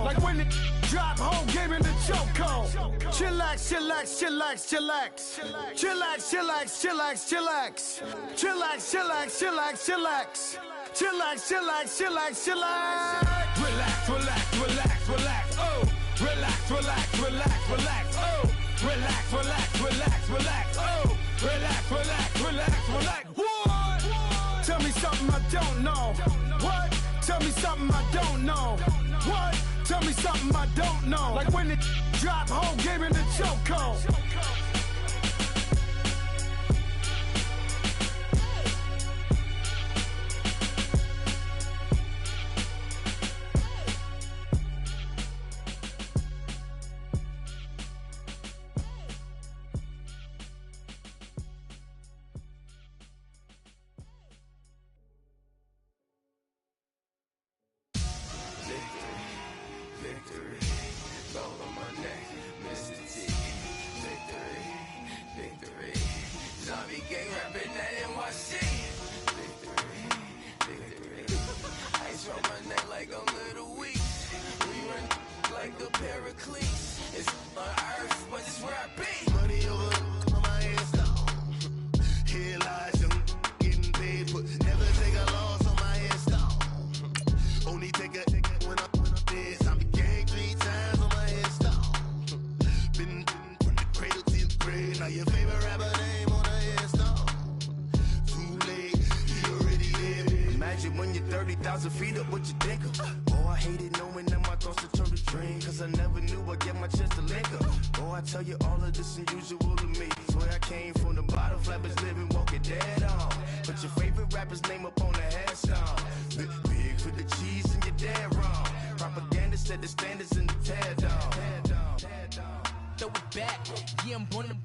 Like when it drop, whole game in the chokehold. Chillax, chillax, chillax, chillax. Chillax, chillax, chillax, chillax. Chillax, chillax, chillax, chillax. Chillax, chillax, chillax, chillax. Relax, relax, relax, relax. Oh, relax, relax, relax, relax. Oh, relax, relax, relax, relax. Oh, relax, relax, relax, relax. What? Tell me something I don't know. What? Tell me something I don't know. What? Tell me something I don't know. Like when it drop, whole game in the chokehold. When you're 30,000 feet up, what you think of? Oh, I hated knowing that my thoughts would turn to dream, cause I never knew I'd get my chance to link up. Oh, I tell you all of this unusual to me. Swear I came from the bottom, flappers living, walking dead on. Put your favorite rapper's name up on the headstone. Big for the cheese and you're dead wrong. Propaganda set the standards in the tear down. Throw it back, yeah, I'm born to.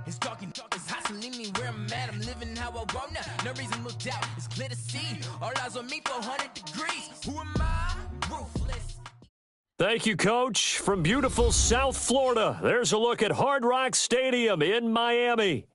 It's dark, it's hot, so leave me where I'm at. I'm living how I want now, no reason to doubt. It's clear to see, all eyes on me, 400 degrees. Who am I? Ruthless. Thank you, Coach. From beautiful South Florida, there's a look at Hard Rock Stadium in Miami.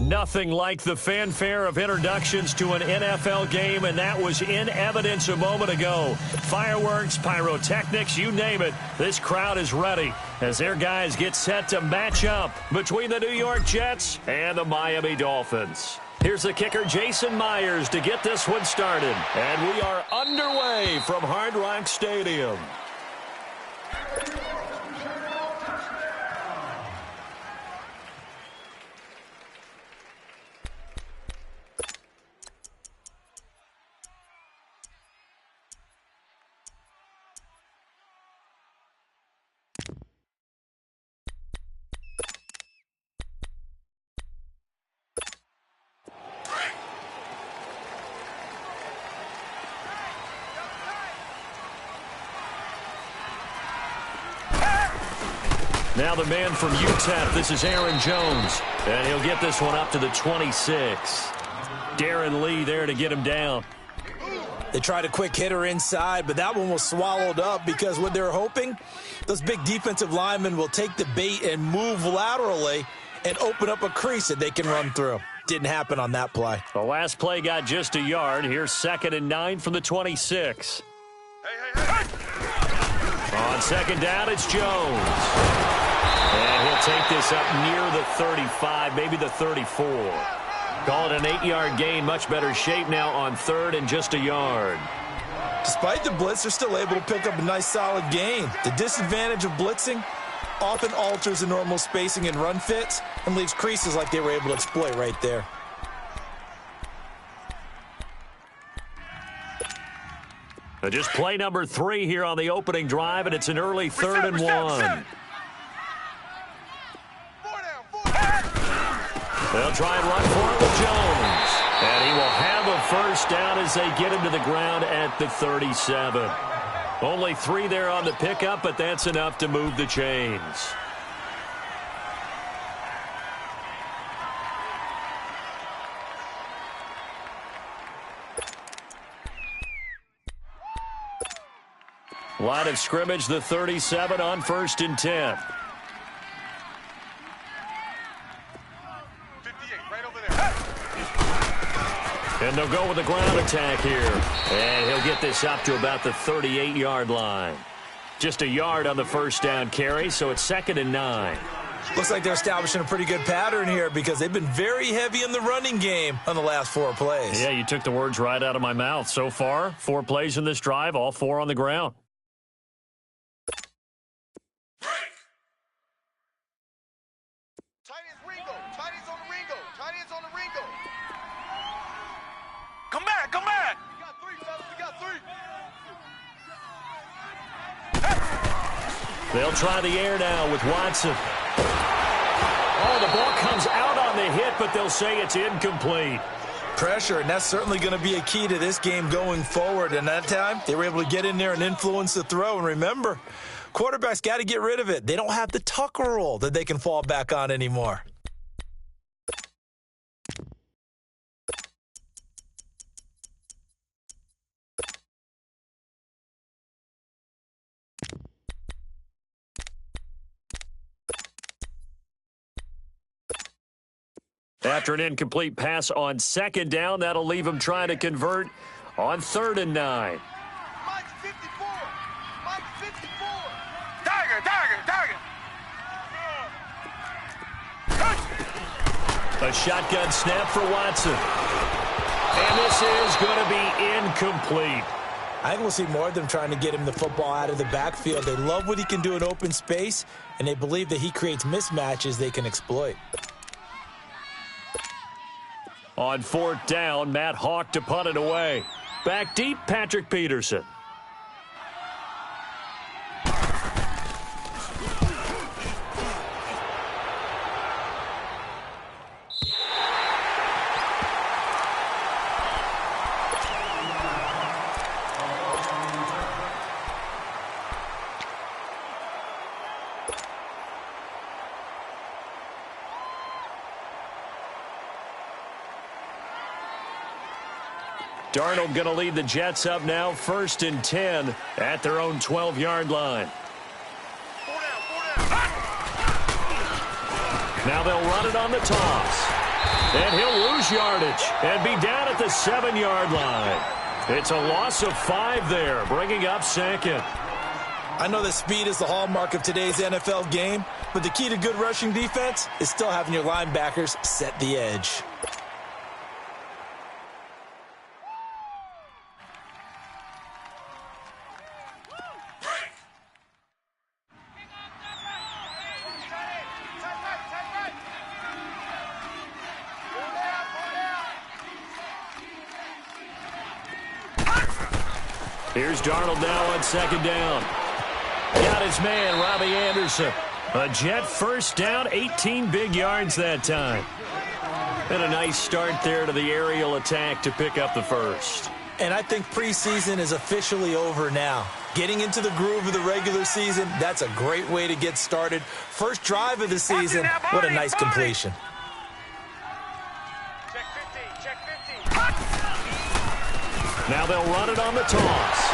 Nothing like the fanfare of introductions to an NFL game, and that was in evidence a moment ago. Fireworks, pyrotechnics, you name it. This crowd is ready as their guys get set to match up between the New York Jets and the Miami Dolphins. Here's the kicker, Jason Myers, to get this one started. And we are underway from Hard Rock Stadium. Now the man from UTEP, this is Aaron Jones, and he'll get this one up to the 26. Darren Lee there to get him down. They tried a quick hitter inside, but that one was swallowed up because what they're hoping, those big defensive linemen will take the bait and move laterally and open up a crease that they can run through. Didn't happen on that play. The last play got just a yard. Here's 2nd and 9 from the 26. On second down, it's Jones. And he'll take this up near the 35, maybe the 34. Call it an 8-yard gain. Much better shape now on 3rd and just a yard. Despite the blitz, they're still able to pick up a nice solid gain. The disadvantage of blitzing often alters the normal spacing and run fits and leaves creases like they were able to exploit right there. Just play number 3 here on the opening drive, and it's an early 3rd and 1. They'll try and run for it with Jones. And he will have a first down as they get him to the ground at the 37. Only 3 there on the pickup, but that's enough to move the chains. Line of scrimmage, the 37 on 1st and 10. 58, right over there. And they'll go with the ground attack here. And he'll get this up to about the 38-yard line. Just a yard on the first down carry, so it's 2nd and 9. Looks like they're establishing a pretty good pattern here because they've been very heavy in the running game on the last 4 plays. Yeah, you took the words right out of my mouth. So far, 4 plays in this drive, all 4 on the ground. Come back, come back. We got 3, fellas, we got 3. They'll try the air now with Watson. Oh, the ball comes out on the hit, but they'll say it's incomplete. Pressure, and that's certainly going to be a key to this game going forward. And that time, they were able to get in there and influence the throw. And remember, quarterbacks got to get rid of it. They don't have the Tucker rule that they can fall back on anymore. After an incomplete pass on 2nd down, that'll leave him trying to convert on 3rd and 9. Mike's 54. Mike's 54. Tiger. A shotgun snap for Watson. And this is going to be incomplete. I think we'll see more of them trying to get him the football out of the backfield. They love what he can do in open space, and they believe that he creates mismatches they can exploit. On 4th down, Matt Hawk to punt it away. Back deep, Patrick Peterson. Darnold going to lead the Jets up now, 1st and 10 at their own 12-yard line. Now they'll run it on the toss. And he'll lose yardage and be down at the 7-yard line. It's a loss of 5 there, bringing up 2nd. I know that speed is the hallmark of today's NFL game, but the key to good rushing defense is still having your linebackers set the edge. Here's Darnold now on 2nd down. Got his man, Robbie Anderson. A Jet first down, 18 big yards that time. And a nice start there to the aerial attack to pick up the first. And I think preseason is officially over now. Getting into the groove of the regular season, that's a great way to get started. First drive of the season, what a nice completion. Now they'll run it on the toss.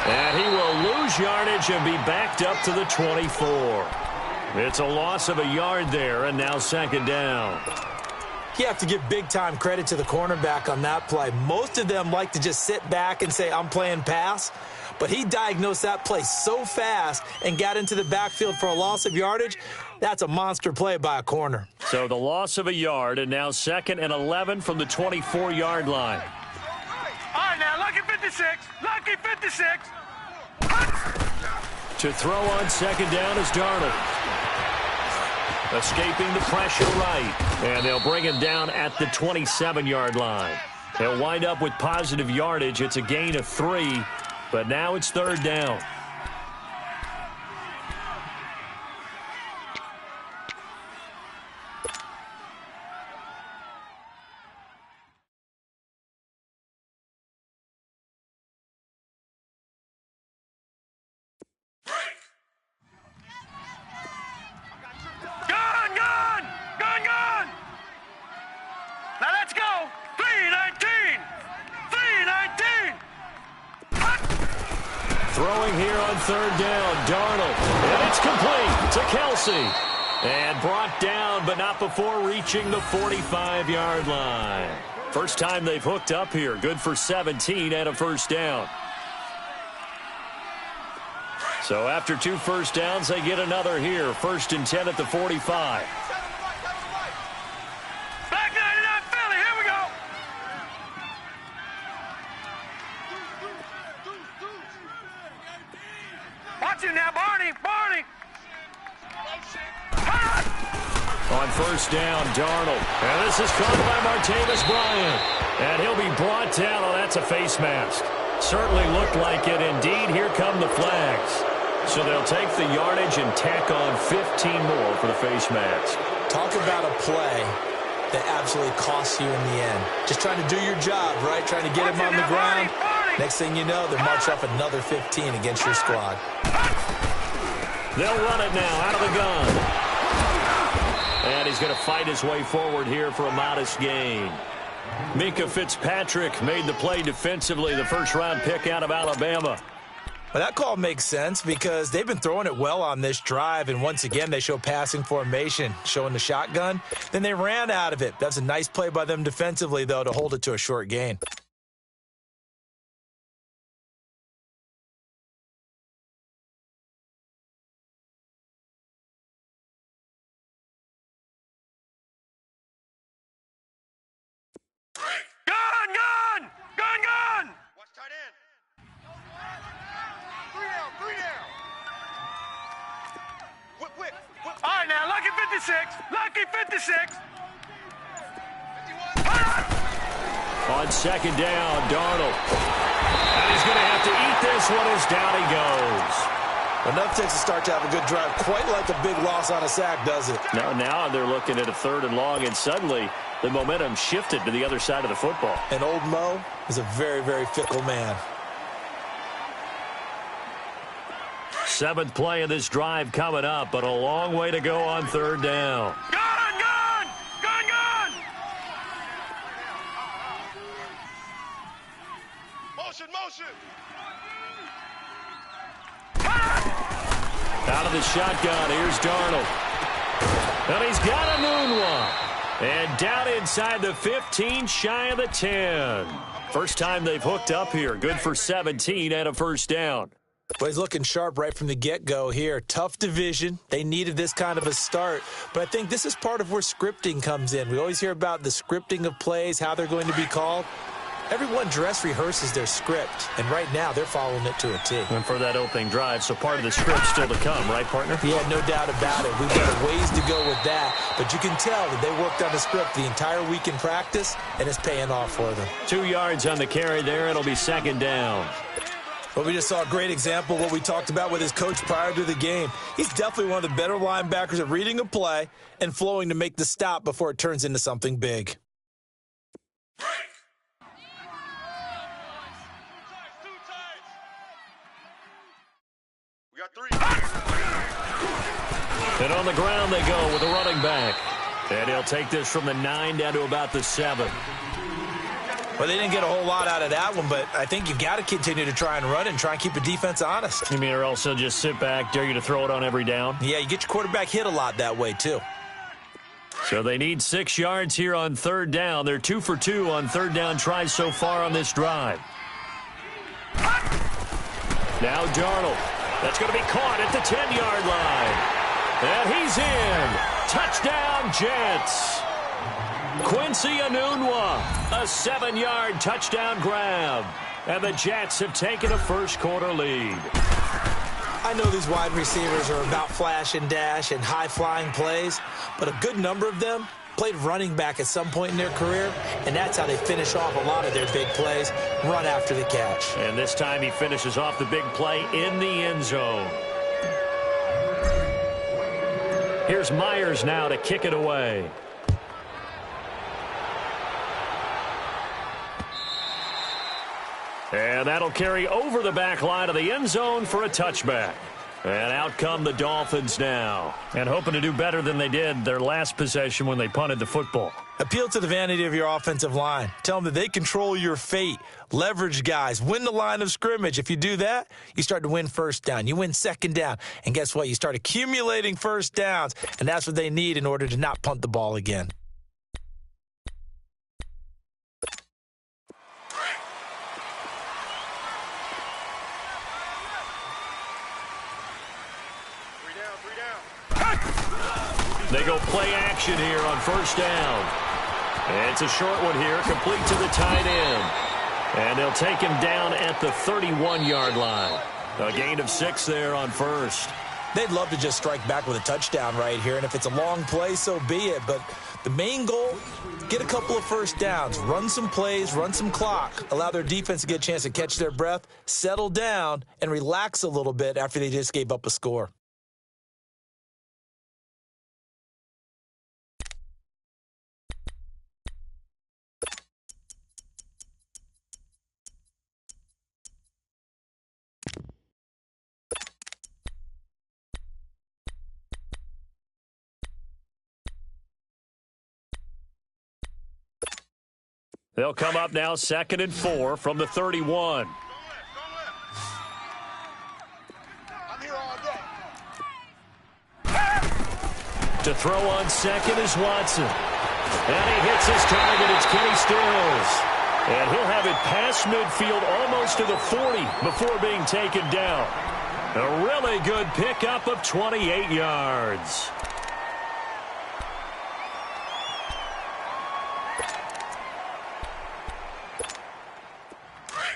And he will lose yardage and be backed up to the 24. It's a loss of a yard there, and now 2nd down. You have to give big-time credit to the cornerback on that play. Most of them like to just sit back and say, I'm playing pass. But he diagnosed that play so fast and got into the backfield for a loss of yardage. That's a monster play by a corner. So the loss of a yard, and now 2nd and 11 from the 24-yard line. All right, now, lucky 56. Lucky 56. To throw on 2nd down is Darnold. Escaping the pressure right. And they'll bring him down at the 27-yard line. They'll wind up with positive yardage. It's a gain of 3, but now it's 3rd down. Now let's go. 3-19. 3-19. Throwing here on 3rd down, Darnold. And it's complete to Kelsey. And brought down, but not before reaching the 45-yard line. First time they've hooked up here. Good for 17 and a first down. So after 2 first downs, they get another here. 1st and 10 at the 45. Back 99 Philly, here we go. Watch it now, Barney. On 1st down, Darnold. And this is caught by Martavis Bryant. And he'll be brought down. Oh, that's a face mask. Certainly looked like it. Indeed, here come the flags. So they'll take the yardage and tack on 15 more for the face mask. Talk about a play that absolutely costs you in the end. Just trying to do your job, right? Trying to get him on the ground. Next thing you know, they'll march off another 15 against your squad. They'll run it now out of the gun. And he's going to fight his way forward here for a modest gain. Minka Fitzpatrick made the play defensively, the first-round pick out of Alabama. Well, that call makes sense because they've been throwing it well on this drive, and once again they show passing formation, showing the shotgun. Then they ran out of it. That's a nice play by them defensively, though, to hold it to a short gain. Gun! Watch tight end. 3 down. Whip. All right, now, Lucky 56. On 2nd down, Darnold. And he's going to have to eat this one as down he goes. Enough takes a start to have a good drive. Quite like a big loss on a sack, does it? Now they're looking at a 3rd and long, and suddenly the momentum shifted to the other side of the football. And old Mo is a very, very fickle man. 7th play of this drive coming up, but a long way to go on 3rd down. Gun! Motion! Out of the shotgun, here's Darnold. And he's got a noon one. And down inside the 15, shy of the 10. First time they've hooked up here. Good for 17 and a 1st down. Well, he's looking sharp right from the get-go here. Tough division. They needed this kind of a start. But I think this is part of where scripting comes in. We always hear about the scripting of plays, how they're going to be called. Everyone dress rehearses their script, and right now they're following it to a T. And for that opening drive, so part of the script still to come, right, partner? Yeah, no doubt about it. We've got a ways to go with that, but you can tell that they worked on the script the entire week in practice, and it's paying off for them. 2 yards on the carry there. It'll be 2nd down. Well, we just saw a great example of what we talked about with his coach prior to the game. He's definitely one of the better linebackers at reading a play and flowing to make the stop before it turns into something big. We got 3. And on the ground they go with a running back. And he'll take this from the 9 down to about the 7. Well, they didn't get a whole lot out of that one, but I think you've got to continue to try and run and try and keep the defense honest. You mean, or also just sit back, dare you to throw it on every down? Yeah, you get your quarterback hit a lot that way, too. So they need 6 yards here on 3rd down. They're 2 for 2 on 3rd down tries so far on this drive. Now Darnold. That's going to be caught at the 10-yard line. And he's in. Touchdown, Jets. Quincy Enunwa, a 7-yard touchdown grab. And the Jets have taken a first-quarter lead. I know these wide receivers are about flash and dash and high-flying plays, but a good number of them played running back at some point in their career, and that's how they finish off a lot of their big plays, run after the catch. And this time he finishes off the big play in the end zone. Here's Myers now to kick it away. And that'll carry over the back line of the end zone for a touchback. And out come the Dolphins now. And hoping to do better than they did their last possession when they punted the football. Appeal to the vanity of your offensive line. Tell them that they control your fate. Leverage guys. Win the line of scrimmage. If you do that, you start to win 1st down. You win 2nd down. And guess what? You start accumulating 1st downs. And that's what they need in order to not punt the ball again. They go play action here on first down. And it's a short one here, complete to the tight end. And they'll take him down at the 31-yard line. A gain of 6 there on first. They'd love to just strike back with a touchdown right here, and if it's a long play, so be it. But the main goal, get a couple of first downs, run some plays, run some clock, allow their defense to get a chance to catch their breath, settle down, and relax a little bit after they just gave up a score. They'll come up now 2nd and 4 from the 31. To throw on second is Watson. And he hits his target. It's Kenny Stills. And he'll have it past midfield almost to the 40 before being taken down. A really good pickup of 28 yards.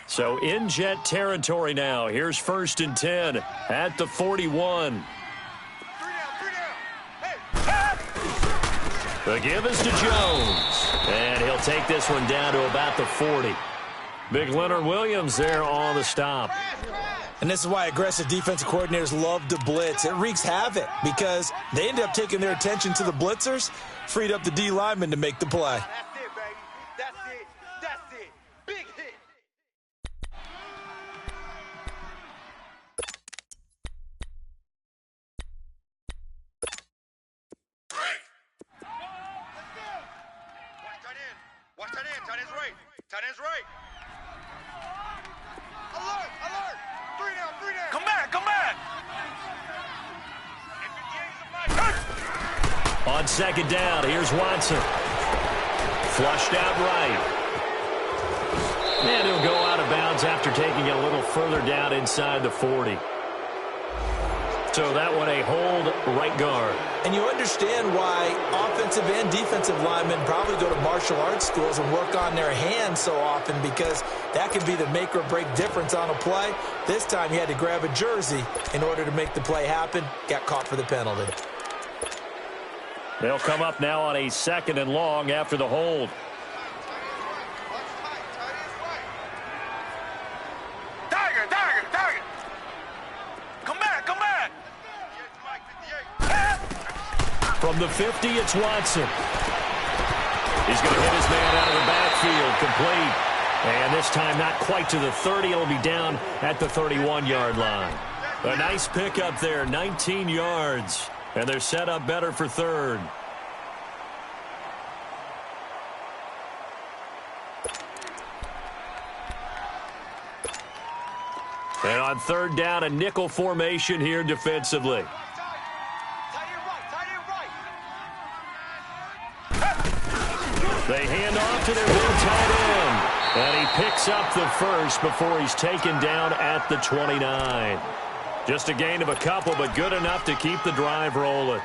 So in Jet territory now. Here's 1st and 10 at the 41. The give is to Jones. And he'll take this one down to about the 40. Big Leonard Williams there on the stop. And this is why aggressive defensive coordinators love to blitz. It wreaks havoc because they end up taking their attention to the blitzers, freed up the D lineman to make the play. Tight end's right. Alert, alert. 3 down, 3 down. Come back, come back. On 2nd down, here's Watson. Flushed out right. And he'll go out of bounds after taking it a little further down inside the 40. So that one a hold right guard. And you understand why offensive and defensive linemen probably go to martial arts schools and work on their hands so often, because that can be the make or break difference on a play. This time he had to grab a jersey in order to make the play happen. Got caught for the penalty. They'll come up now on a 2nd and long after the hold. From the 50, it's Watson. He's going to hit his man out of the backfield, complete. And this time not quite to the 30. It'll be down at the 31-yard line. A nice pickup there, 19 yards. And they're set up better for 3rd. And on 3rd down, a nickel formation here defensively. They hand off to their big tight end. And he picks up the first before he's taken down at the 29. Just a gain of a couple, but good enough to keep the drive rolling.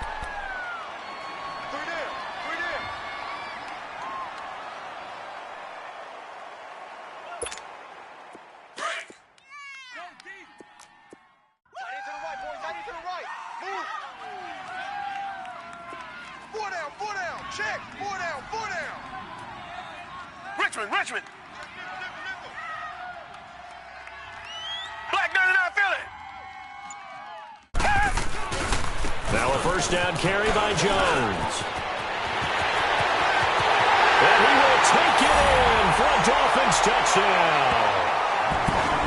Richmond. Black 99 Philly. Now a first down carry by Jones. And he will take it in for a Dolphins touchdown.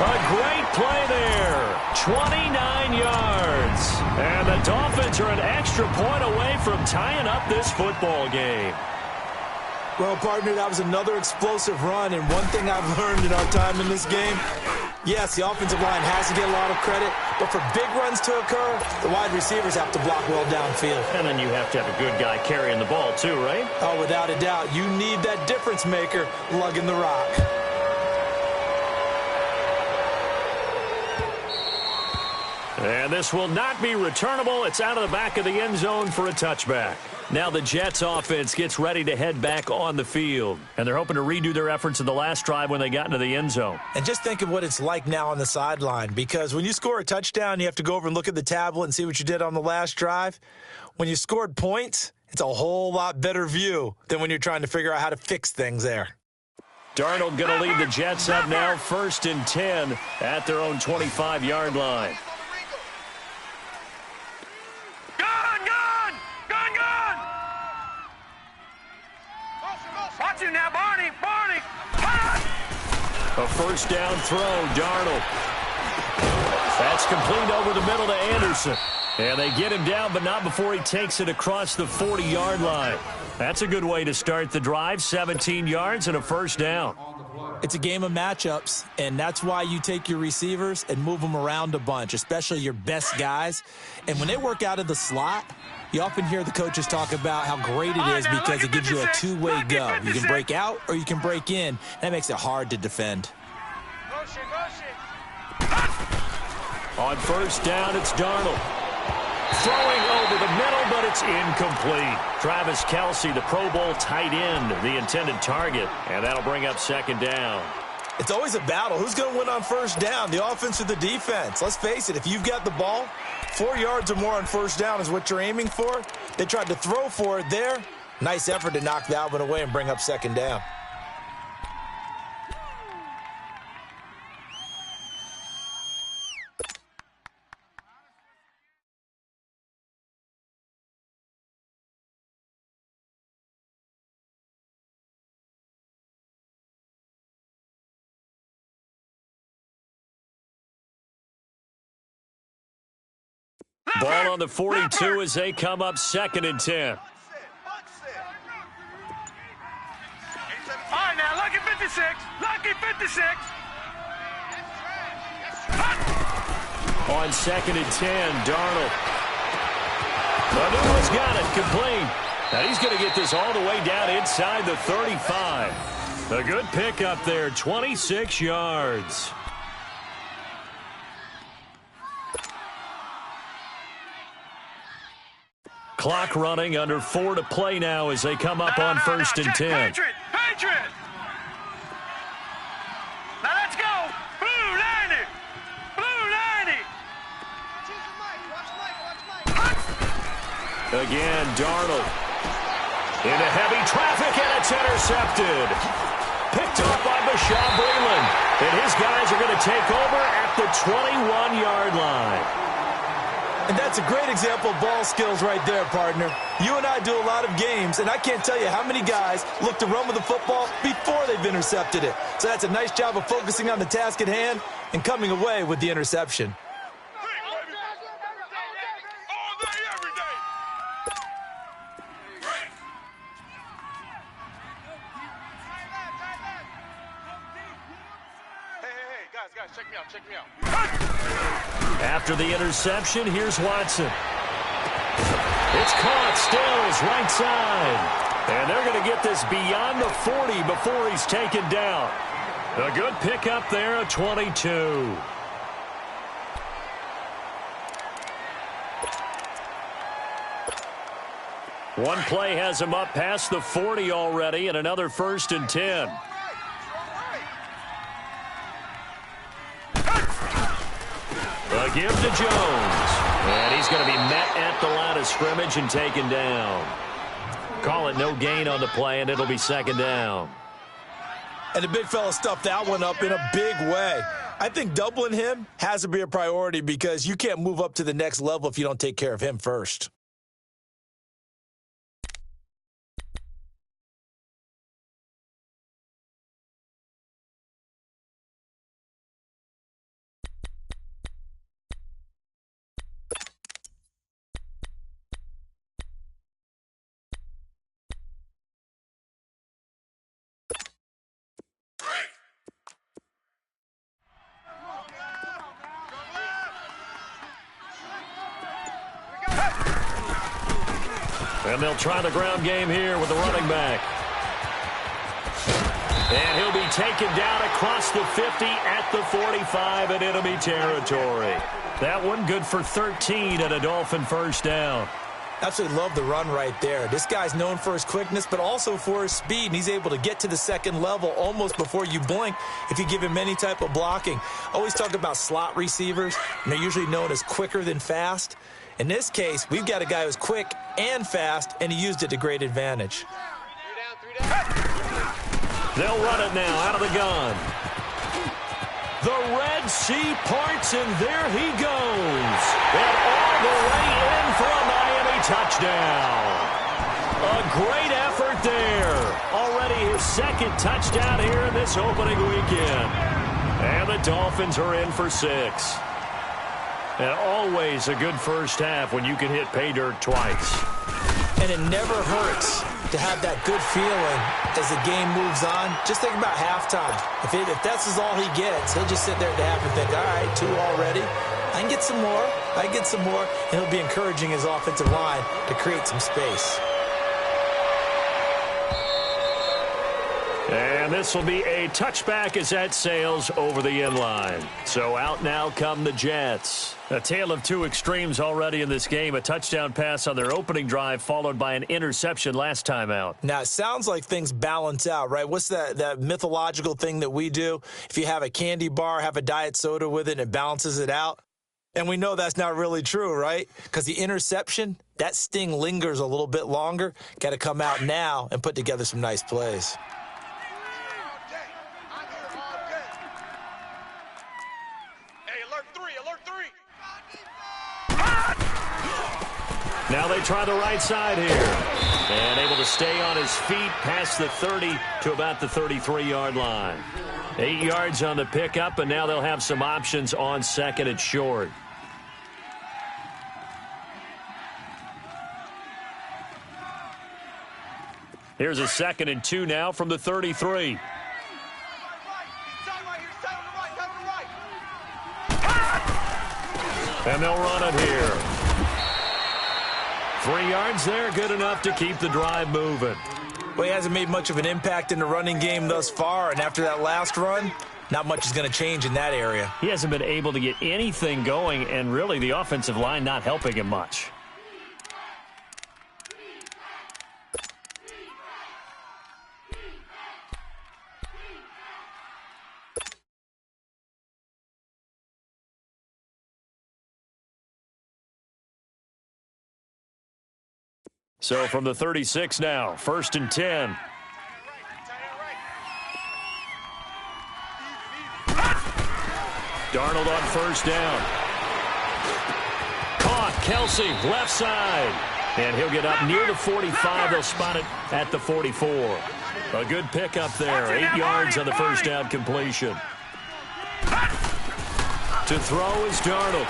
A great play there. 29 yards. And the Dolphins are an extra point away from tying up this football game. Well, partner, that was another explosive run, and one thing I've learned in our time in this game, yes, the offensive line has to get a lot of credit, but for big runs to occur, the wide receivers have to block well downfield. And then you have to have a good guy carrying the ball too, right? Oh, without a doubt. You need that difference maker lugging the rock. And this will not be returnable. It's out of the back of the end zone for a touchback. Now the Jets offense gets ready to head back on the field. And they're hoping to redo their efforts in the last drive when they got into the end zone. And just think of what it's like now on the sideline, because when you score a touchdown, you have to go over and look at the tablet and see what you did on the last drive. When you scored points, it's a whole lot better view than when you're trying to figure out how to fix things there. Darnold going to lead the Jets up now, 1st and 10 at their own 25-yard line. Watch it now, Barney. A first down throw, Darnold. That's complete over the middle to Anderson. And they get him down, but not before he takes it across the 40-yard line. That's a good way to start the drive, 17 yards and a first down. It's a game of matchups, and that's why you take your receivers and move them around a bunch, especially your best guys. And when they work out of the slot, you often hear the coaches talk about how great it is because it gives you a two-way go. You can break out or you can break in. That makes it hard to defend. On first down, it's Darnold. Throwing over the middle, but it's incomplete. Travis Kelce, the Pro Bowl tight end, the intended target, and that'll bring up second down. It's always a battle. Who's going to win on first down, the offense or the defense? Let's face it, if you've got the ball, 4 yards or more on first down is what you're aiming for. They tried to throw for it there. Nice effort to knock that one away and bring up second down. Ball on the 42 as they come up 2nd and 10. All right, now, lucky 56. Lucky 56. On 2nd and 10, Darnold. Manua's got it, complete. Now he's going to get this all the way down inside the 35. A good pickup there, 26 yards. Clock running, under 4 to play now as they come up on 1st and 10. Patriot! Now let's go! Blue 90! Blue 90! Again, Darnold. Into heavy traffic, and it's intercepted. Picked off by Bashaud Breeland. And his guys are going to take over at the 21-yard line. And that's a great example of ball skills right there, partner. You and I do a lot of games, and I can't tell you how many guys look to run with the football before they've intercepted it. So that's a nice job of focusing on the task at hand and coming away with the interception. Check me out. After the interception, here's Watson. It's caught, Stills, right side. And they're going to get this beyond the 40 before he's taken down. A good pickup there, a 22. One play has him up past the 40 already, and another 1st and 10. A give to Jones. And he's going to be met at the line of scrimmage and taken down. Call it no gain on the play, and it'll be 2nd down. And the big fella stuffed that one up in a big way. I think doubling him has to be a priority because you can't move up to the next level if you don't take care of him first. And they'll try the ground game here with the running back. And he'll be taken down across the 50 at the 45 in enemy territory. That one good for 13 and a Dolphin first down. Absolutely love the run right there. This guy's known for his quickness, but also for his speed, and he's able to get to the second level almost before you blink if you give him any type of blocking. I always talk about slot receivers, and they're usually known as quicker than fast. In this case, we've got a guy who's quick and fast, and he used it to great advantage. They'll run it now out of the gun. The Red Sea parts, and there he goes. And all the way in for a Miami touchdown. A great effort there. Already his second touchdown here in this opening weekend. And the Dolphins are in for 6. And always a good first half when you can hit pay dirt twice. And it never hurts to have that good feeling as the game moves on. Just think about halftime. If that's all he gets, he'll just sit there at the half and think, all right, 2 already. I can get some more. I can get some more. And he'll be encouraging his offensive line to create some space. And this will be a touchback as that sails over the end line. So out now come the Jets. A tale of two extremes already in this game. A touchdown pass on their opening drive followed by an interception last time out. Now, it sounds like things balance out, right? What's that mythological thing that we do? If you have a candy bar, have a diet soda with it, and it balances it out. And we know that's not really true, right? Because the interception, that sting lingers a little bit longer. Got to come out now and put together some nice plays. Now they try the right side here. And able to stay on his feet past the 30 to about the 33-yard line. 8 yards on the pickup, and now they'll have some options on second and short. Here's a 2nd and 2 now from the 33. And they'll run it here. 3 yards there, good enough to keep the drive moving. Well, he hasn't made much of an impact in the running game thus far, and after that last run, not much is going to change in that area. He hasn't been able to get anything going, and really the offensive line not helping him much. So from the 36 now, 1st and 10. Darnold on first down. Caught, Kelsey, left side. And he'll get up near the 45. They'll spot it at the 44. A good pickup there. 8 yards on the first down completion. To throw is Darnold.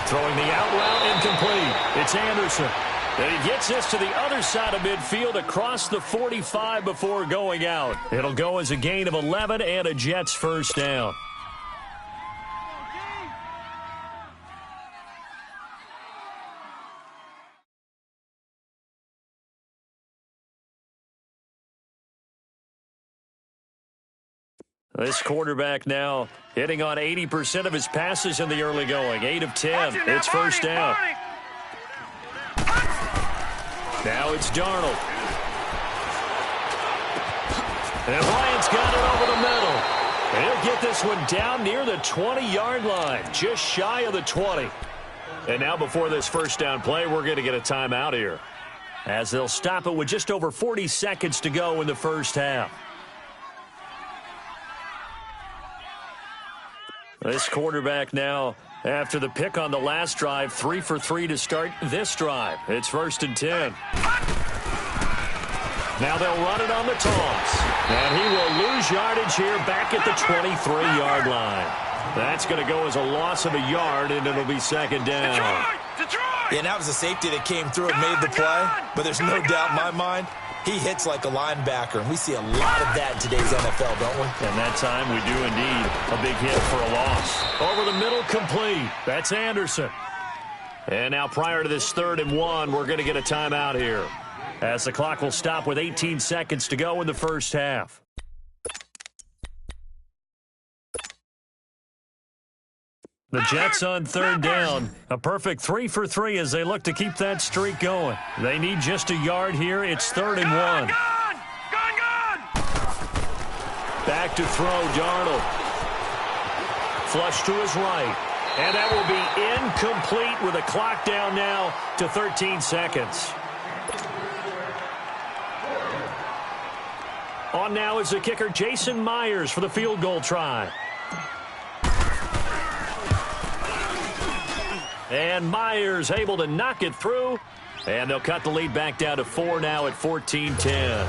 Throwing the out route incomplete. It's Anderson. And he gets this to the other side of midfield across the 45 before going out. It'll go as a gain of 11 and a Jets first down. This quarterback now hitting on 80% of his passes in the early going. 8 of 10. It's first down. Now it's Darnold. And Bryant's got it over the middle. And he'll get this one down near the 20-yard line, just shy of the 20. And now before this first down play, we're going to get a timeout here, as they'll stop it with just over 40 seconds to go in the first half. This quarterback now, after the pick on the last drive, 3 for 3 to start this drive. It's 1st and 10. Now they'll run it on the toss. And he will lose yardage here back at the 23-yard line. That's going to go as a loss of a yard, and it'll be second down. Yeah, and that was a safety that came through and made the play. But there's no doubt in my mind, he hits like a linebacker, and we see a lot of that in today's NFL, don't we? And that time we do indeed. A big hit for a loss. Over the middle, complete. That's Anderson. And now prior to this 3rd and 1, we're going to get a timeout here, as the clock will stop with 18 seconds to go in the first half. The Jets on third down. A perfect 3 for 3 as they look to keep that streak going. They need just a yard here. It's 3rd and 1. Gone! Back to throw, Darnold. Flush to his right. And that will be incomplete with a clock down now to 13 seconds. On now is the kicker, Jason Myers, for the field goal try. And Myers able to knock it through. And they'll cut the lead back down to 4 now at 14-10.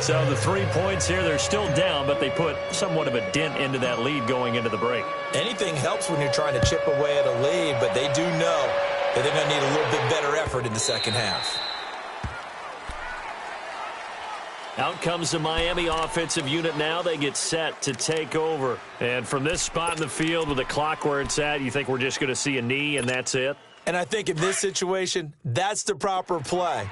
So the 3 points here, they're still down, but they put somewhat of a dent into that lead going into the break. Anything helps when you're trying to chip away at a lead, but they do know that they're going to need a little bit better effort in the second half. Out comes the Miami offensive unit now. They get set to take over. And from this spot in the field with the clock where it's at, you think we're just going to see a knee and that's it? And I think in this situation, that's the proper play.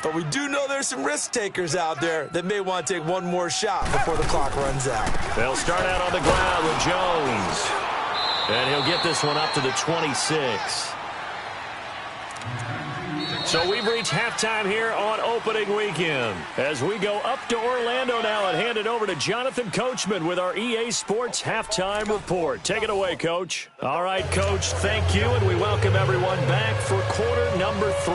But we do know there's some risk takers out there that may want to take one more shot before the clock runs out. They'll start out on the ground with Jones. And he'll get this one up to the 26. So we've reached halftime here on opening weekend. As we go up to Orlando now and hand it over to Jonathan Coachman with our EA Sports Halftime Report. Take it away, Coach. All right, Coach, thank you, and we welcome everyone back for quarter number 3.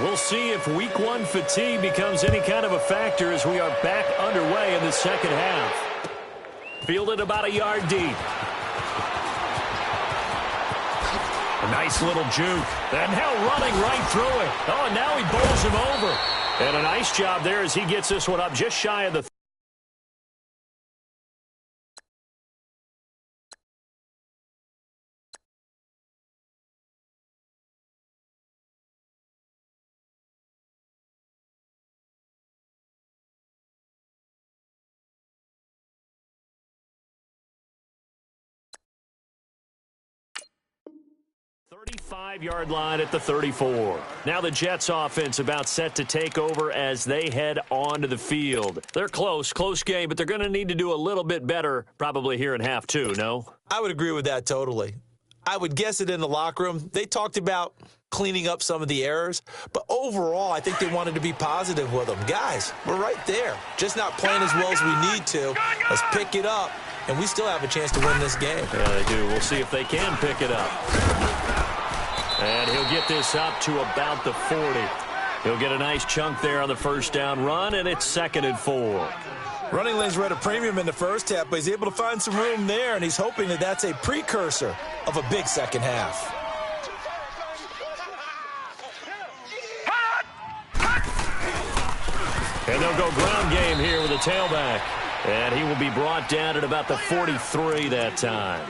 We'll see if week 1 fatigue becomes any kind of a factor as we are back underway in the second half. Fielded about a yard deep. A nice little juke. And now running right through it. Oh, and now he bowls him over. And a nice job there as he gets this one up just shy of the 35-yard line at the 34. Now the Jets offense about set to take over as they head onto the field. They're close game, but they're going to need to do a little bit better probably here in half 2, no? I would agree with that totally. I would guess it in the locker room. They talked about cleaning up some of the errors, but overall I think they wanted to be positive with them. Guys, we're right there. Just not playing as well as we need to. Let's pick it up, and we still have a chance to win this game. Yeah, they do. We'll see if they can pick it up. And he'll get this up to about the 40. He'll get a nice chunk there on the first down run, and it's 2nd and 4. Running lanes were at a premium in the first half, but he's able to find some room there, and he's hoping that that's a precursor of a big second half. And they'll go ground game here with a tailback. And he will be brought down at about the 43 that time.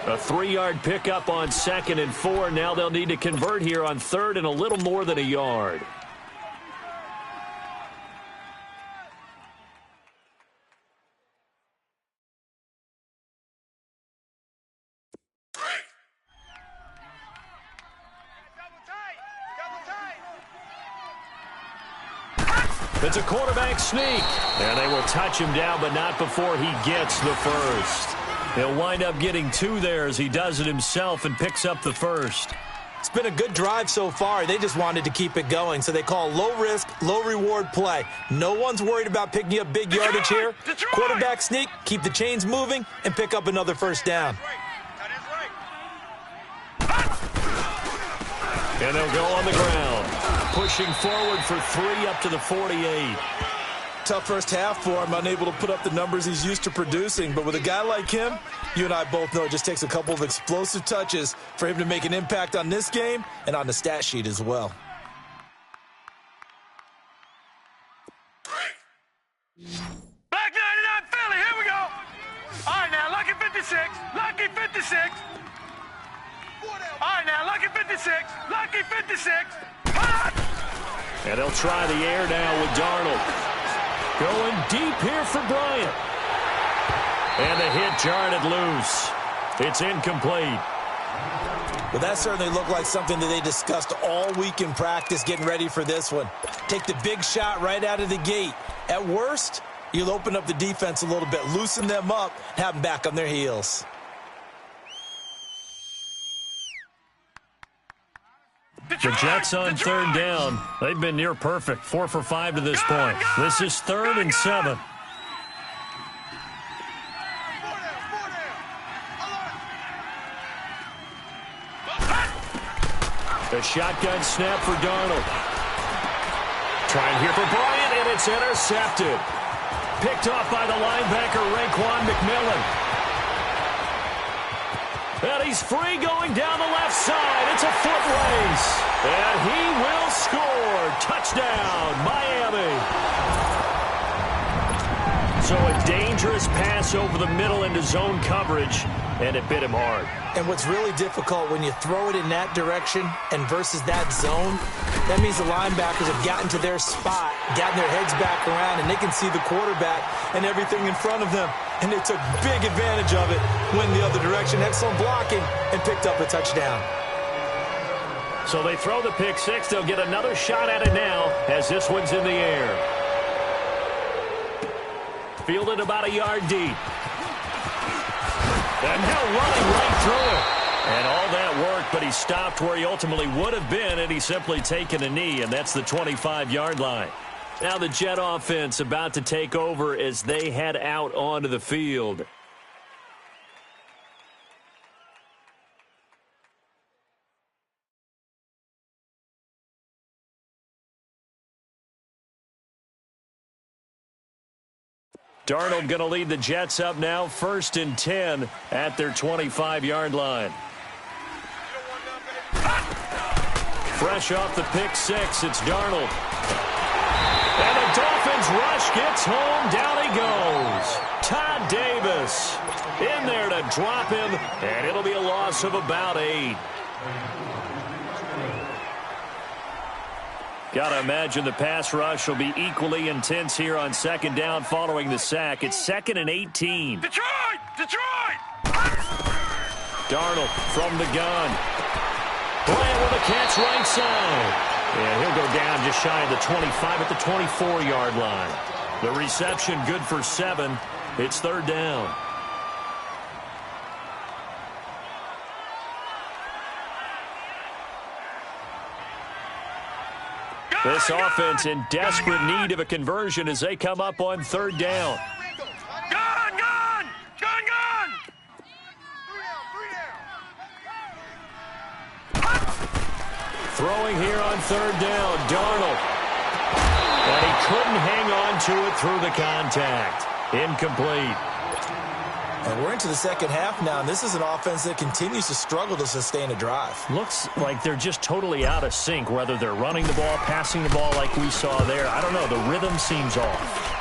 A 3-yard pickup on 2nd and 4. Now they'll need to convert here on 3rd and a little more than a yard. It's a quarterback sneak. And they will touch him down, but not before he gets the first. He'll wind up getting 2 there as he does it himself and picks up the first. It's been a good drive so far. They just wanted to keep it going, so they call low-risk, low-reward play. No one's worried about picking up big yardage here. Quarterback sneak, keep the chains moving, and pick up another first down. And they'll go on the ground, pushing forward for 3 up to the 48. Tough first half for him, unable to put up the numbers he's used to producing. But with a guy like him, you and I both know it just takes a couple of explosive touches for him to make an impact on this game and on the stat sheet as well. Black 99 Philly, here we go. All right, now, lucky 56, lucky 56. All right, now, lucky 56, lucky 56. And they'll try the air now with Darnold. Going deep here for Bryant. And the hit jarred it loose. It's incomplete. Well, that certainly looked like something that they discussed all week in practice getting ready for this one. Take the big shot right out of the gate. At worst, You'll open up the defense a little bit, loosen them up, have them back on their heels. The Jets on third down. They've been near perfect, 4 for 5 to this point. This is 3rd and 7. The shotgun snap for Darnold. Trying here for Bryant, and it's intercepted. Picked off by the linebacker, Raekwon McMillan. And he's free going down the left side. It's a foot race. And he will score. Touchdown, Miami. So a dangerous pass over the middle into zone coverage, and it bit him hard. And what's really difficult when you throw it in that direction and versus that zone, that means the linebackers have gotten to their spot, gotten their heads back around, and they can see the quarterback and everything in front of them. And they took big advantage of it, went the other direction, excellent blocking, and picked up a touchdown. So they throw the pick six. They'll get another shot at it now as this one's in the air. Fielded about a yard deep. And now running right through it. And all that work, but he stopped where he ultimately would have been, and he's simply taken a knee, and that's the 25-yard line. Now the Jet offense about to take over as they head out onto the field. Darnold going to lead the Jets up now, 1st and 10 at their 25-yard line. Fresh off the pick six, it's Darnold. And the Dolphins rush gets home, down he goes. Todd Davis in there to drop him, and it'll be a loss of about 8. Got to imagine the pass rush will be equally intense here on 2nd down following the sack. It's 2nd and 18. Detroit! Detroit! Darnold from the gun. Bryant with a catch right side. And he'll go down just shy of the 25 at the 24-yard line. The reception good for 7. It's 3rd down. This offense in desperate need of a conversion as they come up on 3rd down. Gun! Gun! Gun! Gun! Throwing here on 3rd down, Darnold. And he couldn't hang on to it through the contact. Incomplete. And we're into the second half now, and this is an offense that continues to struggle to sustain a drive. Looks like they're just totally out of sync, whether they're running the ball, passing the ball like we saw there. I don't know. The rhythm seems off.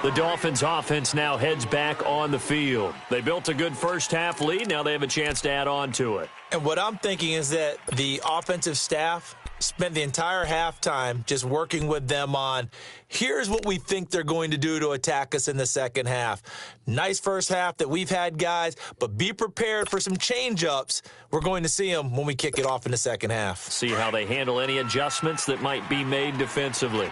The Dolphins offense now heads back on the field. They built a good first half lead. Now they have a chance to add on to it. And what I'm thinking is that the offensive staff spent the entire halftime just working with them on, here's what we think they're going to do to attack us in the second half. Nice first half that we've had, guys, but be prepared for some change-ups. We're going to see them when we kick it off in the second half. See how they handle any adjustments that might be made defensively.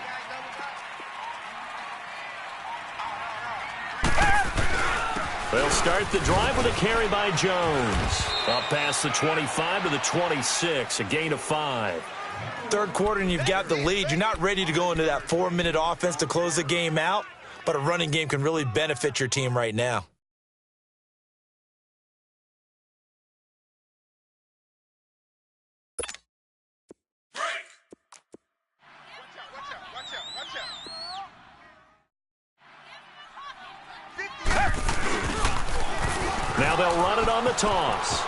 They'll start the drive with a carry by Jones. Up past the 25 to the 26, a gain of 5. Third quarter and you've got the lead. You're not ready to go into that 4-minute offense to close the game out, but a running game can really benefit your team right now. Now they'll run it on the toss.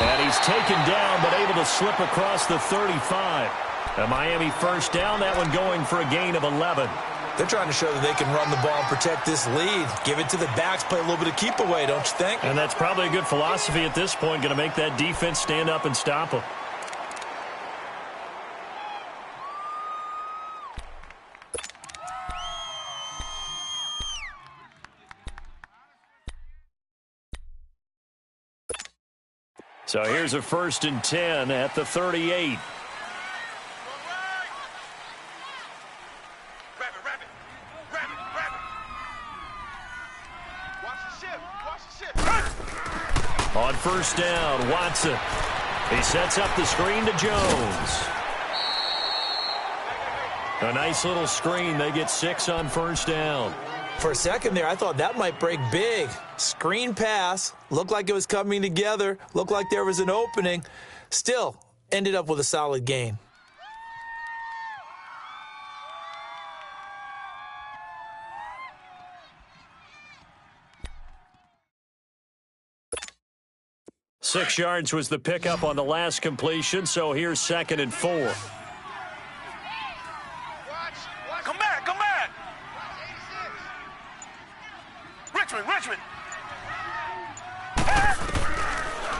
And he's taken down, but able to slip across the 35. A Miami first down, that one going for a gain of 11. They're trying to show that they can run the ball and protect this lead. Give it to the backs, play a little bit of keep away, don't you think? And that's probably a good philosophy at this point, going to make that defense stand up and stop them. So here's a 1st and 10 at the 38. On 1st down, Watson. He sets up the screen to Jones. A nice little screen. They get 6 on 1st down. For a second there, I thought that might break big. Screen pass. Looked like it was coming together. Looked like there was an opening. Still, ended up with a solid gain. Six yards was the pickup on the last completion, so here's 2nd and 4. Come back. Richmond.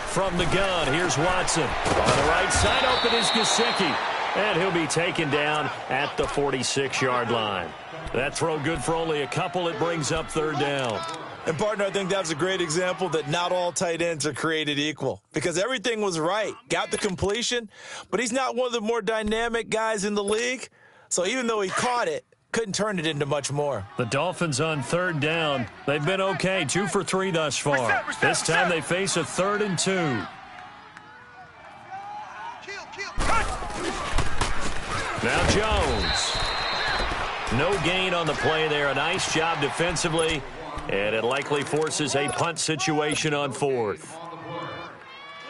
From the gun, here's Watson. On the right side, open is Gesicki. And he'll be taken down at the 46-yard line. That throw good for only a couple. It brings up 3rd down. And, partner, I think that's a great example that not all tight ends are created equal because everything was right. Got the completion, but he's not one of the more dynamic guys in the league. So even though he caught it, couldn't turn it into much more. The Dolphins on 3rd down. They've been okay, 2 for 3 thus far. This time they face a 3rd and 2. Now Jones. No gain on the play there. A nice job defensively. And it likely forces a punt situation on 4th.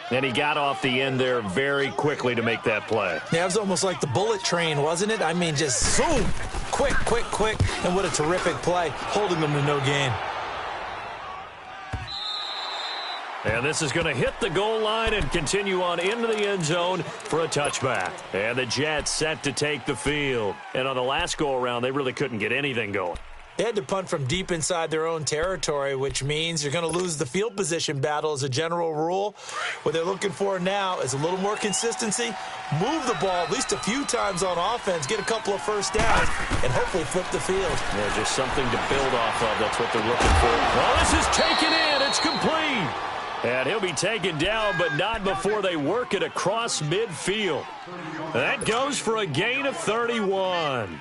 And he got off the end there very quickly to make that play. Yeah, it was almost like the bullet train, wasn't it? I mean, just zoom, quick. And what a terrific play, holding them to no gain. And this is going to hit the goal line and continue on into the end zone for a touchback. And the Jets set to take the field. And on the last go-around, they really couldn't get anything going. They had to punt from deep inside their own territory, which means you're going to lose the field position battle as a general rule. What they're looking for now is a little more consistency, move the ball at least a few times on offense, get a couple of 1st downs, and hopefully flip the field. Yeah, just something to build off of. That's what they're looking for. Well, this is taken in. It's complete. And he'll be taken down, but not before they work it across midfield. That goes for a gain of 31.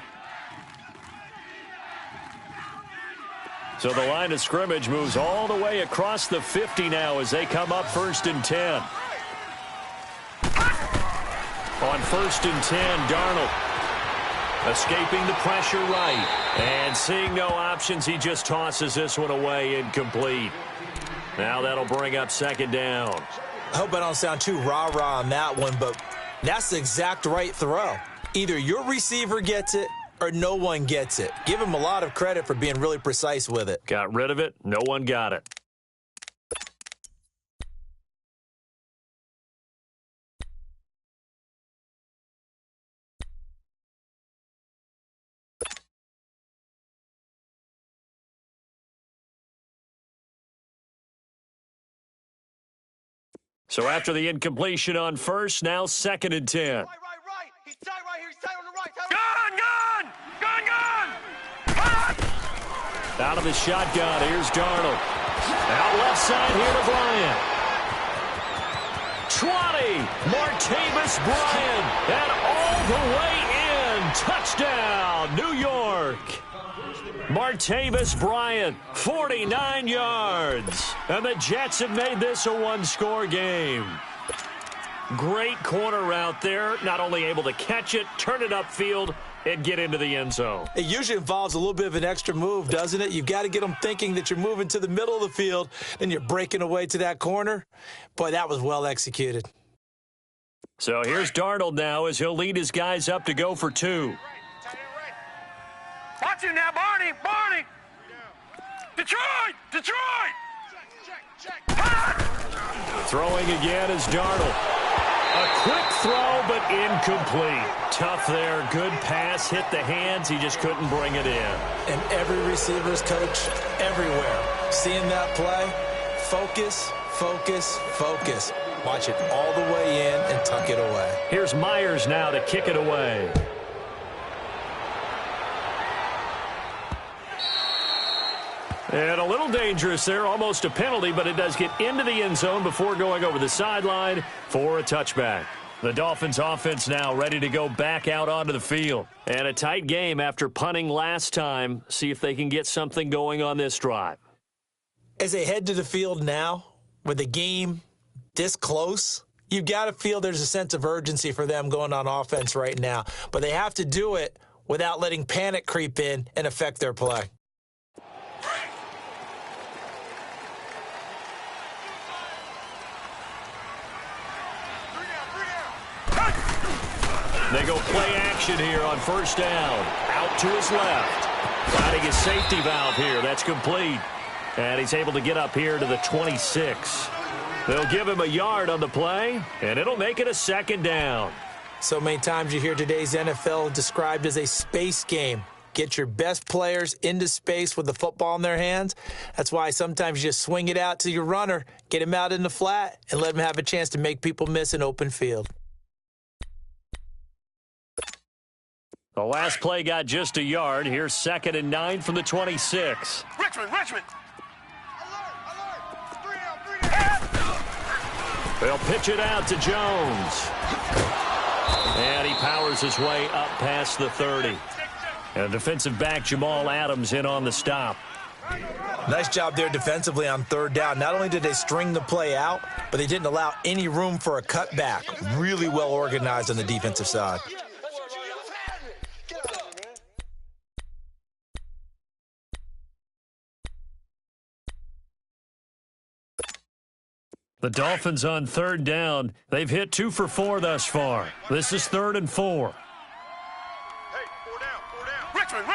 So the line of scrimmage moves all the way across the 50 now as they come up 1st and 10. On 1st and 10, Darnold escaping the pressure right. And seeing no options, he just tosses this one away, incomplete. Now that'll bring up 2nd down. I hope I don't sound too rah-rah on that one, but that's the exact right throw. Either your receiver gets it or no one gets it. Give him a lot of credit for being really precise with it. Got rid of it. No one got it. So after the incompletion on 1st, now 2nd and 10. Right. He's tight right here. He's tight on the right. Gun! Out of the shotgun, here's Darnold. Out left side here to Bryant. 20, Martavis Bryant, and all the way in. Touchdown, New York. Martavis Bryant, 49 yards. And the Jets have made this a one-score game. Great corner out there, not only able to catch it, turn it upfield, and get into the end zone. It usually involves a little bit of an extra move, doesn't it? You've got to get them thinking that you're moving to the middle of the field, and you're breaking away to that corner. Boy, that was well executed. So here's Darnold now as he'll lead his guys up to go for 2. Watch him now, Barney! Detroit! Throwing again is Darnold. A quick throw, but incomplete. Tough there. Good pass. Hit the hands. He just couldn't bring it in. And every receiver's coach everywhere. Seeing that play, focus. Watch it all the way in and tuck it away. Here's Myers now to kick it away. And a little dangerous there, almost a penalty, but it does get into the end zone before going over the sideline for a touchback. The Dolphins offense now ready to go back out onto the field. And a tight game after punting last time. See if they can get something going on this drive. As they head to the field now, with the game this close, you've got to feel there's a sense of urgency for them going on offense right now. But they have to do it without letting panic creep in and affect their play. They go play action here on first down. Out to his left. Finding his safety valve here. That's complete. And he's able to get up here to the 26. They'll give him a yard on the play, and it'll make it a second down. So many times you hear today's NFL described as a space game. Get your best players into space with the football in their hands. That's why sometimes you just swing it out to your runner, get him out in the flat, and let him have a chance to make people miss an open field. The last play got just a yard. Here's 2nd and 9 from the 26. Richmond! They'll pitch it out to Jones. And he powers his way up past the 30. And defensive back Jamal Adams in on the stop. Nice job there defensively on third down. Not only did they string the play out, but they didn't allow any room for a cutback. Really well organized on the defensive side. The Dolphins on third down. They've hit 2 for 4 thus far. This is 3rd and 4. Hey, 4 down. Richmond!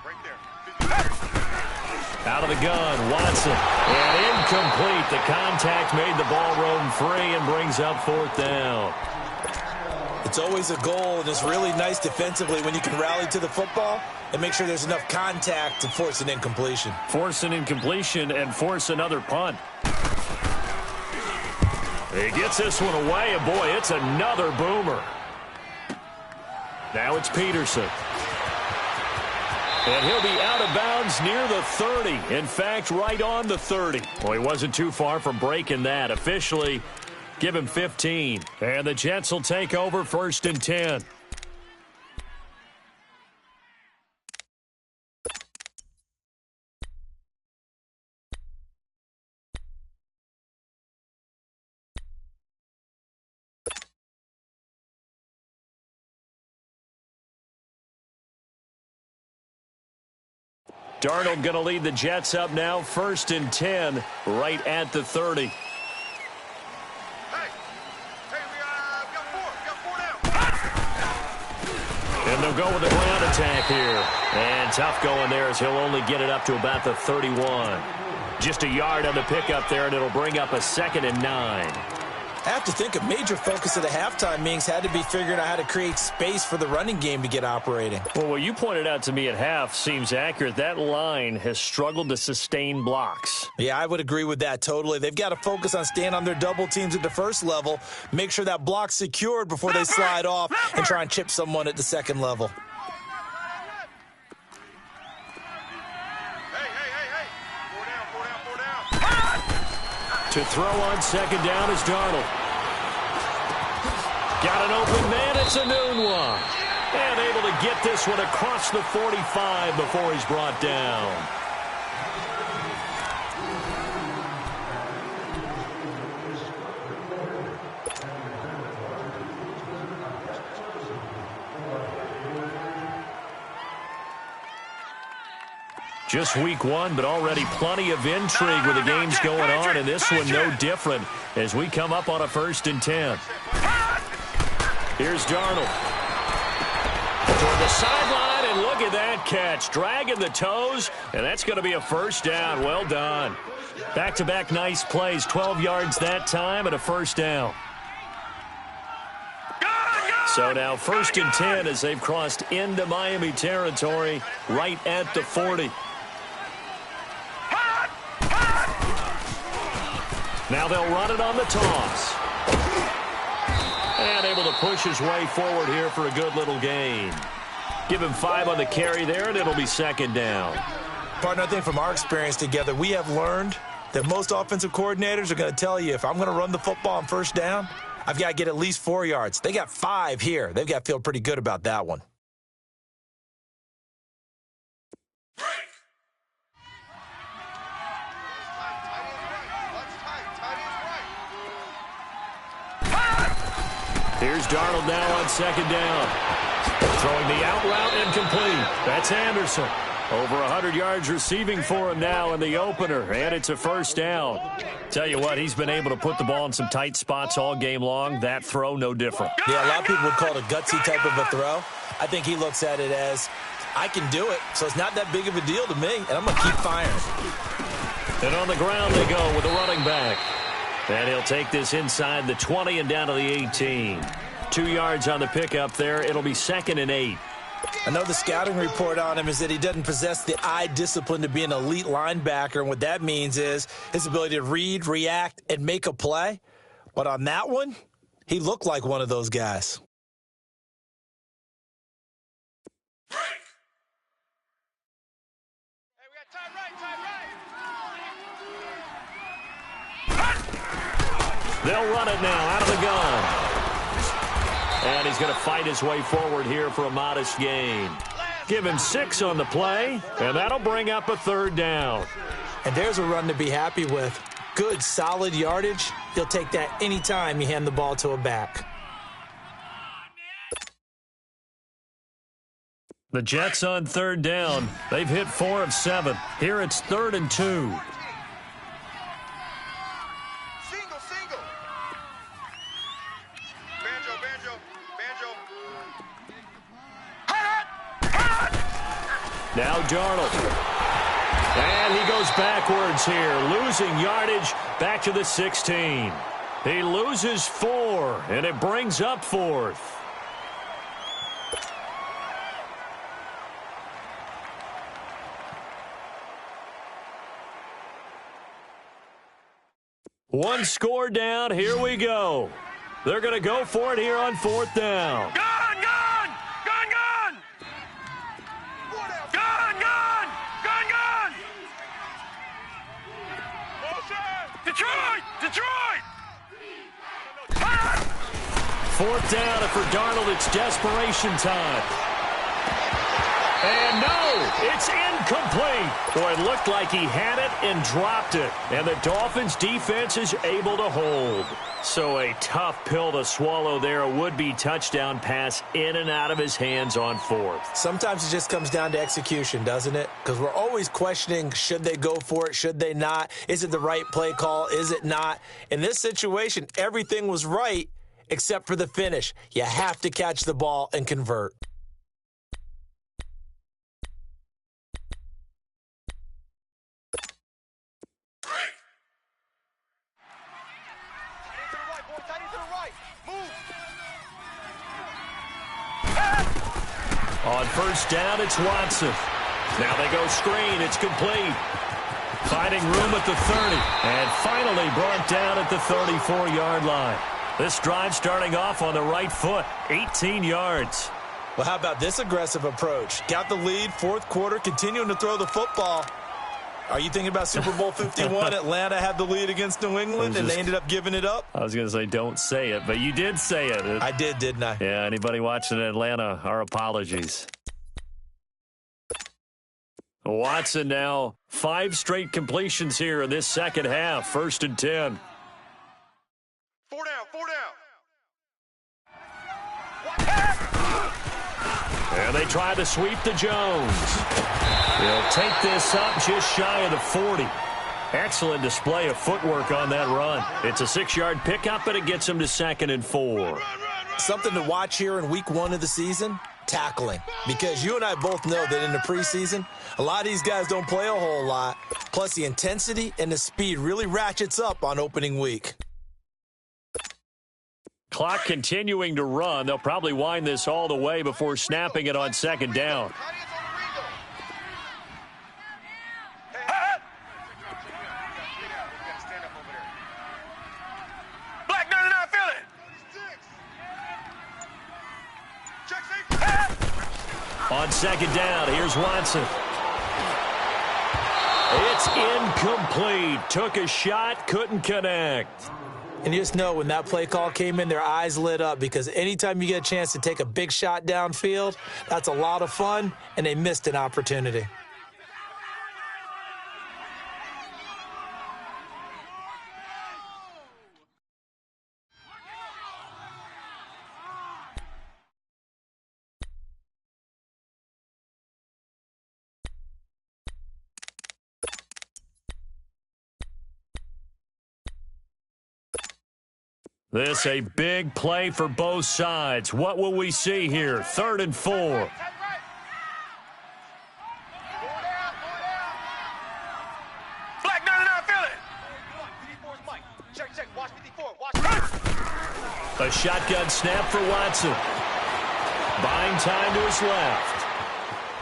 Right there. Out of the gun, Watson. And incomplete. The contact made the ball roam free and brings up 4th down. It's always a goal, and it's really nice defensively when you can rally to the football and make sure there's enough contact to force an incompletion. Force an incompletion and force another punt. He gets this one away, and boy, it's another boomer. Now it's Peterson. And he'll be out of bounds near the 30. In fact, right on the 30. Well, he wasn't too far from breaking that. Officially, give him 15. And the Jets will take over 1st and 10. Darnold going to lead the Jets up now, 1st and 10, right at the 30. Hey, we got 4 down. And they'll go with the ground attack here. And tough going there as he'll only get it up to about the 31. Just a yard on the pickup there, and it'll bring up a 2nd and 9. I have to think a major focus of the halftime meetings had to be figuring out how to create space for the running game to get operating. Well, what you pointed out to me at half seems accurate. That line has struggled to sustain blocks. Yeah, I would agree with that totally. They've got to focus on staying on their double teams at the first level, make sure that block's secured before they slide off and try and chip someone at the second level. To throw on 2nd down is Darnold. Got an open man. It's a noon one. And able to get this one across the 45 before he's brought down. Just week 1, but already plenty of intrigue with the games going on, and this one no different as we come up on a 1st and 10. Here's Darnold. Toward the sideline, and look at that catch. Dragging the toes, and that's going to be a 1st down. Well done. Back-to-back nice plays, 12 yards that time, and a 1st down. So now 1st and 10 as they've crossed into Miami territory right at the 40. Now they'll run it on the toss. And able to push his way forward here for a good little gain. Give him 5 on the carry there, and it'll be 2nd down. Partner, I think from our experience together, we have learned that most offensive coordinators are going to tell you, if I'm going to run the football on first down, I've got to get at least 4 yards. They got 5 here. They've got to feel pretty good about that one. Here's Darnold now on second down. Throwing the out route incomplete. That's Anderson. Over 100 yards receiving for him now in the opener, and it's a first down. Tell you what, he's been able to put the ball in some tight spots all game long. That throw, no different. Yeah, a lot of people would call it a gutsy type of a throw. I think he looks at it as, I can do it, so it's not that big of a deal to me, and I'm going to keep firing. And on the ground they go with the running back. And he'll take this inside the 20 and down to the 18. 2 yards on the pickup there. It'll be 2nd and 8. I know the scouting report on him is that he doesn't possess the eye discipline to be an elite linebacker, and what that means is his ability to read, react, and make a play. But on that one, he looked like one of those guys. They'll run it now out of the gun. And he's going to fight his way forward here for a modest gain. Give him 6 on the play, and that'll bring up a 3rd down. And there's a run to be happy with. Good, solid yardage. He'll take that anytime you hand the ball to a back. The Jets on 3rd down. They've hit 4 of 7. Here it's 3rd and 2. Now Darnold. And he goes backwards here, losing yardage back to the 16. He loses 4, and it brings up 4th. One score down. Here we go. They're going to go for it here on 4th down. Detroit! 4th down, and for Darnold, it's desperation time. And no, it's incomplete. Boy, it looked like he had it and dropped it. And the Dolphins' defense is able to hold. So a tough pill to swallow there. A would-be touchdown pass in and out of his hands on 4th. Sometimes it just comes down to execution, doesn't it? Because we're always questioning, should they go for it, should they not? Is it the right play call, is it not? In this situation, everything was right except for the finish. You have to catch the ball and convert. On 1st down, it's Watson. Now they go screen. It's complete. Finding room at the 30. And finally brought down at the 34-yard line. This drive starting off on the right foot. 18 yards. Well, how about this aggressive approach? Got the lead, 4th quarter, continuing to throw the football. Are you thinking about Super Bowl 51? Atlanta had the lead against New England, and they ended up giving it up? I was going to say don't say it, but you did say it. I did, didn't I? Yeah, anybody watching Atlanta, our apologies. Watson now, 5 straight completions here in this second half. 1st and 10. 4 down. And they try to sweep to Jones. He'll take this up just shy of the 40. Excellent display of footwork on that run. It's a 6-yard pickup, but it gets him to 2nd and 4. Something to watch here in week 1 of the season, tackling. Because you and I both know that in the preseason, a lot of these guys don't play a whole lot. Plus, the intensity and the speed really ratchets up on opening week. Clock continuing to run. They'll probably wind this all the way before snapping it on 2nd down. On 2nd down, here's Watson. It's incomplete. Took a shot, couldn't connect. And you just know when that play call came in, their eyes lit up because anytime you get a chance to take a big shot downfield, that's a lot of fun, and they missed an opportunity. This a big play for both sides. What will we see here? 3rd and 4. Black 99, feel it. A shotgun snap for Watson. Buying time to his left.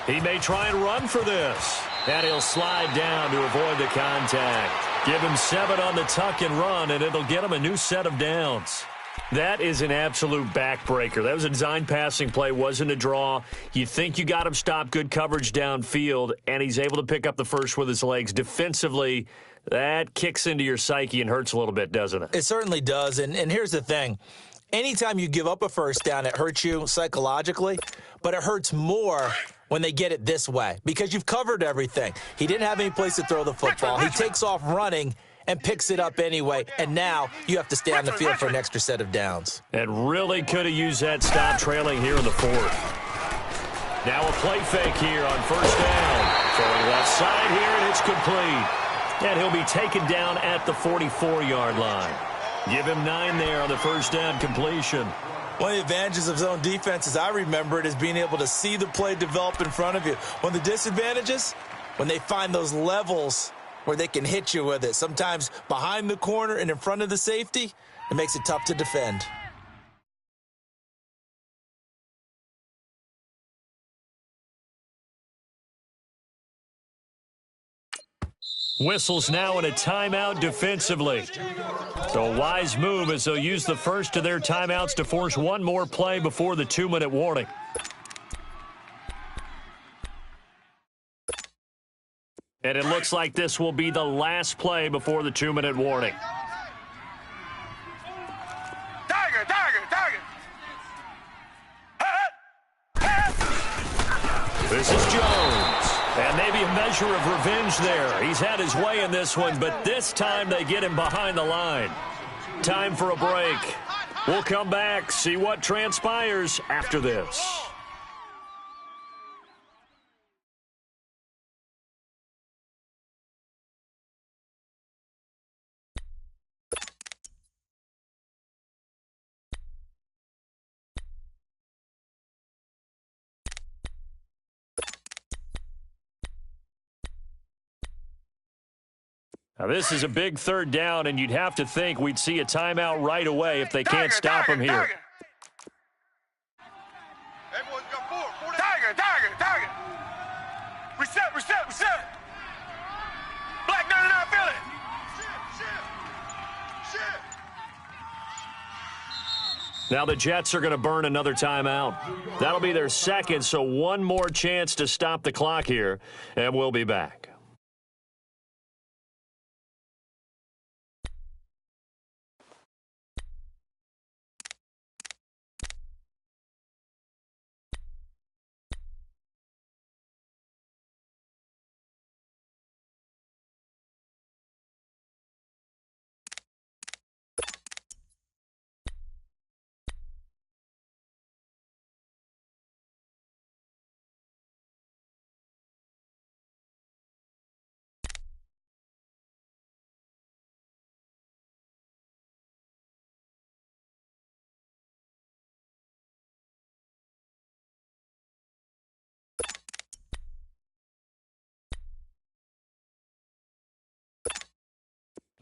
He may try and run for this. And he'll slide down to avoid the contact. Give him 7 on the tuck and run, and it'll get him a new set of downs. That is an absolute backbreaker. That was a design passing play, wasn't a draw. You think you got him stopped, good coverage downfield, and he's able to pick up the first with his legs. Defensively, that kicks into your psyche and hurts a little bit, doesn't it? It certainly does, and here's the thing. Anytime you give up a first down, it hurts you psychologically, but it hurts more when they get it this way because you've covered everything. He didn't have any place to throw the football. He takes off running and picks it up anyway, and now you have to stay on the field for an extra set of downs. And really could have used that stop trailing here in the 4th. Now a play fake here on 1st down. Throwing left side here, and it's complete. And he'll be taken down at the 44-yard line. Give him 9 there on the 1st down completion. One of the advantages of zone defense, as I remember it, is being able to see the play develop in front of you. One of the disadvantages, when they find those levels where they can hit you with it, sometimes behind the corner and in front of the safety, it makes it tough to defend. Whistles now in a timeout defensively. So a wise move as they'll use the first of their timeouts to force one more play before the 2-minute warning. And it looks like this will be the last play before the 2-minute warning. Tiger, tiger, tiger. This is Jones. And maybe a measure of revenge there. He's had his way in this one, but this time they get him behind the line. Time for a break. We'll come back, see what transpires after this. Now, this is a big 3rd down, and you'd have to think we'd see a timeout right away if they can't stop him here. Everyone's got 4. Tiger, tiger, tiger. Reset, reset, reset. Black 99, feel it. Shit. Now the Jets are going to burn another timeout. That'll be their 2nd, so one more chance to stop the clock here, and we'll be back.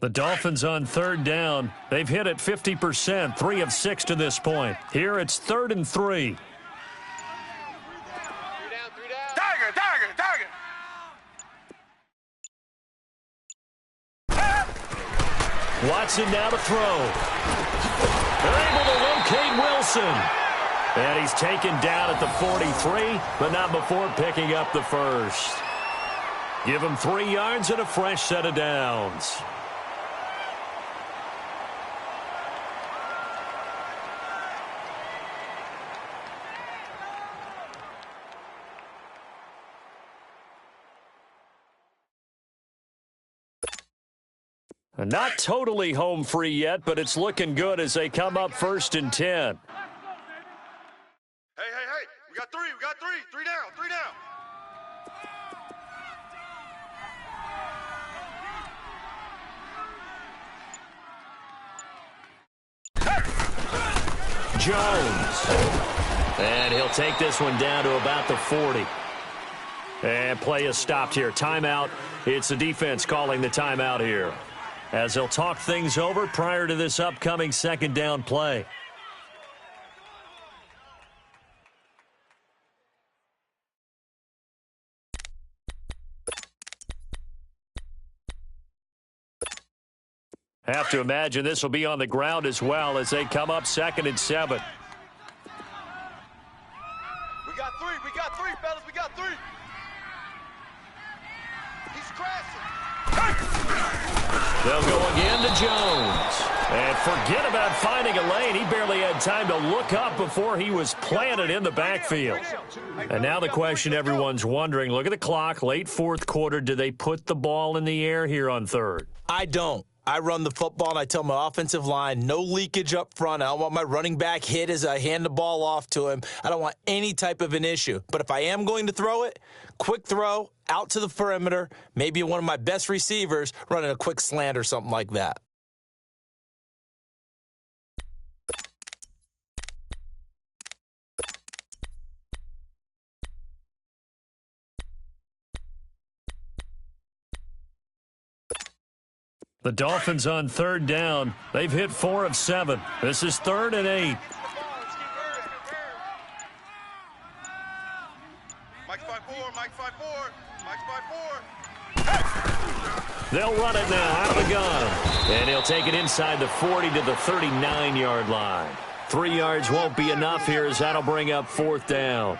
The Dolphins on 3rd down. They've hit it 50%, 3 of 6 to this point. Here it's 3rd and 3. 3 down. Tiger, tiger, tiger. Watson now to throw. They're able to locate Wilson. And he's taken down at the 43, but not before picking up the first. Give him 3 yards and a fresh set of downs. Not totally home free yet, but it's looking good as they come up 1st and 10. Hey, we got three. Three down. Jones. And he'll take this one down to about the 40. And play is stopped here. Timeout. It's the defense calling the timeout here, as they'll talk things over prior to this upcoming 2nd down play. Have to imagine this will be on the ground as well as they come up 2nd and 7. We got three, fellas. We got three. He's crashing. They'll go again to Jones. And forget about finding a lane. He barely had time to look up before he was planted in the backfield. And now the question everyone's wondering, look at the clock, late 4th quarter. Do they put the ball in the air here on 3rd? I don't. I run the football, and I tell my offensive line, no leakage up front. I don't want my running back hit as I hand the ball off to him. I don't want any type of an issue. But if I am going to throw it, quick throw, out to the perimeter, maybe one of my best receivers running a quick slant or something like that. The Dolphins on 3rd down. They've hit 4 of 7. This is 3rd and 8. Mike's 5'4". They'll run it now out of the gun. And he'll take it inside the 40 to the 39-yard line. 3 yards won't be enough here as that'll bring up 4th down.